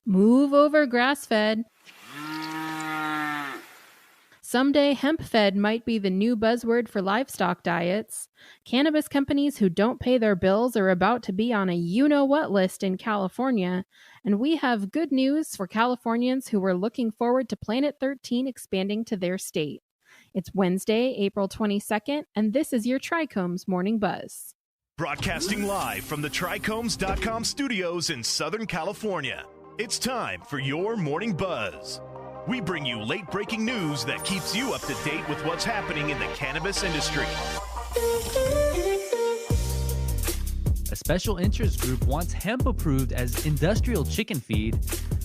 Move over grass-fed. Someday, hemp-fed might be the new buzzword for livestock diets. Cannabis companies who don't pay their bills are about to be on a you-know-what list in California. And we have good news for Californians who were looking forward to Planet 13 expanding to their state. It's Wednesday, April 22nd, and this is your TRICHOMES Morning Buzz. Broadcasting live from the TRICHOMES.com studios in Southern California. It's time for your Morning Buzz. We bring you late-breaking news that keeps you up to date with what's happening in the cannabis industry. A special interest group wants hemp approved as industrial chicken feed.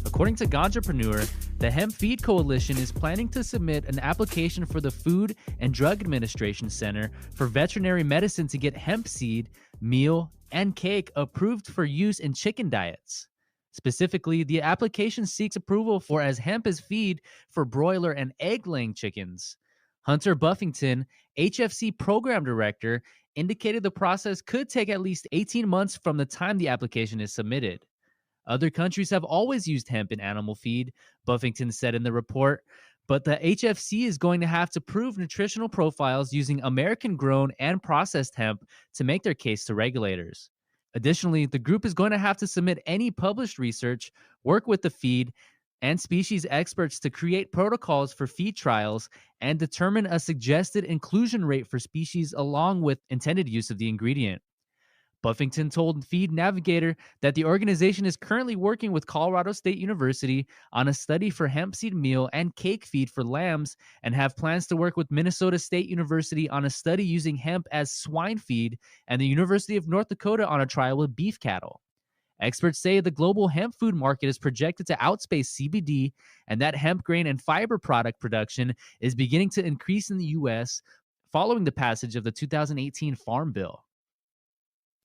According to Ganjapreneur, the Hemp Feed Coalition is planning to submit an application for the Food and Drug Administration Center for Veterinary Medicine to get hemp seed, meal, and cake approved for use in chicken diets. Specifically, the application seeks approval for as hemp as feed for broiler and egg-laying chickens. Hunter Buffington, HFC Program Director, indicated the process could take at least 18 months from the time the application is submitted. Other countries have always used hemp in animal feed, Buffington said in the report, but the HFC is going to have to prove nutritional profiles using American-grown and processed hemp to make their case to regulators. Additionally, the group is going to have to submit any published research, work with the feed and species experts to create protocols for feed trials, and determine a suggested inclusion rate for species along with intended use of the ingredient. Buffington told Feed Navigator that the organization is currently working with Colorado State University on a study for hemp seed meal and cake feed for lambs, and have plans to work with Minnesota State University on a study using hemp as swine feed, and the University of North Dakota on a trial with beef cattle. Experts say the global hemp food market is projected to outspace CBD, and that hemp grain and fiber product production is beginning to increase in the U.S. following the passage of the 2018 Farm Bill.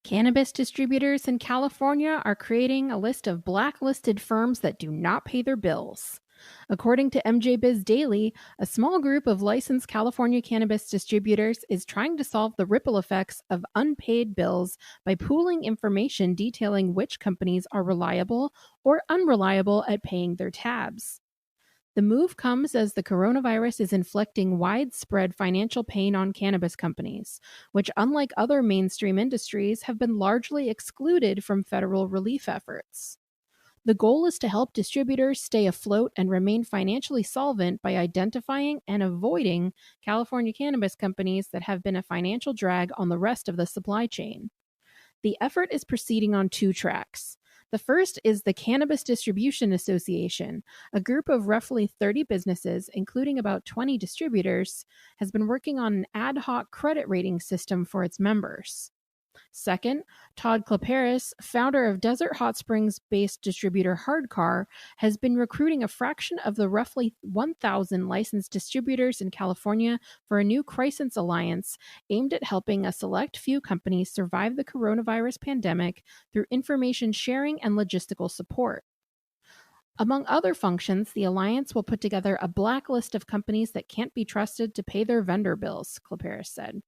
Cannabis distributors in California are creating a list of blacklisted firms that do not pay their bills. According to MJ Biz Daily, a small group of licensed California cannabis distributors is trying to solve the ripple effects of unpaid bills by pooling information detailing which companies are reliable or unreliable at paying their tabs. The move comes as the coronavirus is inflicting widespread financial pain on cannabis companies, which, unlike other mainstream industries, have been largely excluded from federal relief efforts. The goal is to help distributors stay afloat and remain financially solvent by identifying and avoiding California cannabis companies that have been a financial drag on the rest of the supply chain. The effort is proceeding on two tracks. The first is the Cannabis Distribution Association, a group of roughly 30 businesses, including about 20 distributors, has been working on an ad hoc credit rating system for its members. Second, Todd Klaparis, founder of Desert Hot Springs-based distributor Hardcar, has been recruiting a fraction of the roughly 1,000 licensed distributors in California for a new crisis alliance aimed at helping a select few companies survive the coronavirus pandemic through information sharing and logistical support. Among other functions, the alliance will put together a blacklist of companies that can't be trusted to pay their vendor bills, Klaparis said.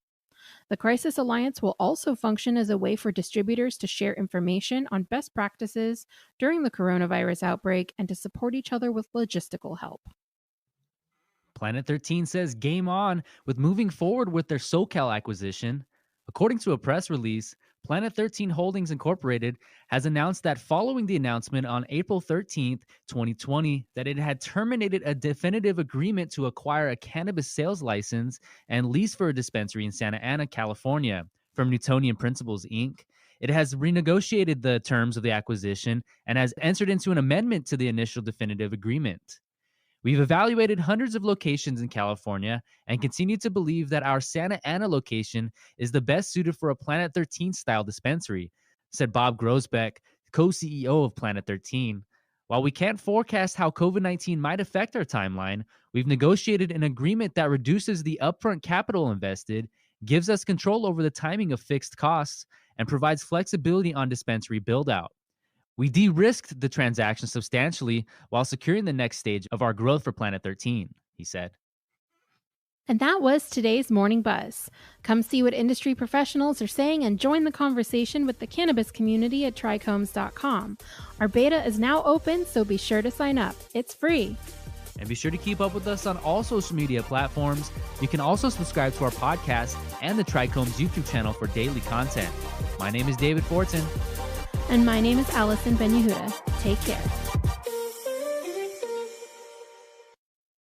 The Crisis Alliance will also function as a way for distributors to share information on best practices during the coronavirus outbreak and to support each other with logistical help. Planet 13 says game on with moving forward with their SoCal acquisition. According to a press release, Planet 13 Holdings Incorporated has announced that following the announcement on April 13th, 2020, that it had terminated a definitive agreement to acquire a cannabis sales license and lease for a dispensary in Santa Ana, California, from Newtonian Principles, Inc. It has renegotiated the terms of the acquisition and has entered into an amendment to the initial definitive agreement. We've evaluated hundreds of locations in California and continue to believe that our Santa Ana location is the best suited for a Planet 13 style dispensary, said Bob Grosbeck, co-CEO of Planet 13. While we can't forecast how COVID-19 might affect our timeline, we've negotiated an agreement that reduces the upfront capital invested, gives us control over the timing of fixed costs, and provides flexibility on dispensary build-out. We de-risked the transaction substantially while securing the next stage of our growth for Planet 13, he said. And that was today's Morning Buzz. Come see what industry professionals are saying and join the conversation with the cannabis community at TRICHOMES.com. Our beta is now open, so be sure to sign up. It's free. And be sure to keep up with us on all social media platforms. You can also subscribe to our podcast and the Trichomes YouTube channel for daily content. My name is David Fortin. And my name is Allison Ben-Yehuda. Take care.